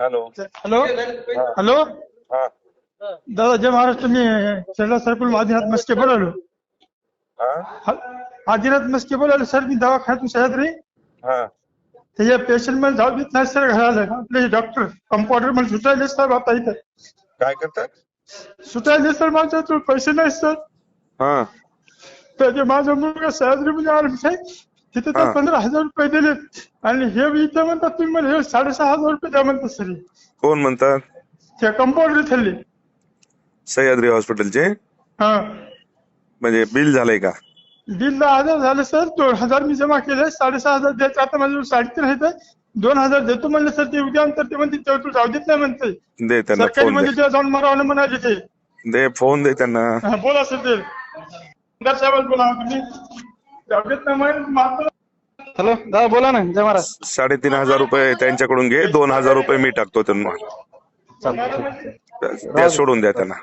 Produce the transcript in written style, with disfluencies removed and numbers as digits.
Hello. Hello हा hello हा दादा, जय महाराष्ट्र. मी शेरडा सरपंच आदिनाथ मस्के बोलालो. हा आदिनाथ मस्के बोलालो सर. मी दवाखान्यातून सह्याद्री. हा ते पेशंट मला जाऊ देत नाही सर घराला. आपले डॉक्टर कंपाऊंडर मला सुटायले सर. आता इथं काय करतात? सुटायले सर. माझ्या पैसे नाही सर. हा तर ते माझा मुलगा सह्याद्रीमध्ये आला साहेब. तिथे तर हा 15,000 रुपये दिले. आणि हे इथं म्हणतात तुम्ही मला हे 6,500 रुपये द्या म्हणतात सर. कोण म्हणतात? ते कंपाऊंडर थल्ले. सह्याद्री हॉस्पिटलचे. हा, म्हणजे बिल झालंय का? बिल 10,000 झालं सर. 2,000 मी जमा केले. 6,500 द्यायचे. आता माझ्याजवळ 3.5 आहेत. 2,000 देतो म्हणलं सर. ते उद्या नंतर ते म्हणते तू जाऊ देत नाही म्हणते. दे त्यांना सरकारी फोन दे. मध्ये जाऊन मरावं म्हणाले ते. दे फोन दे त्यांना. हा, बोला सर. ते साहेब बोला तुम्ही. जाऊ देत नाही म्हणून. हॅलो दादा, बोला ना. जय महाराज. 3,500 रुपये त्यांच्याकडून घे. 2,000 रुपये मी टाकतो त्यांना. चालतं. द्या, सोडून द्या त्यांना.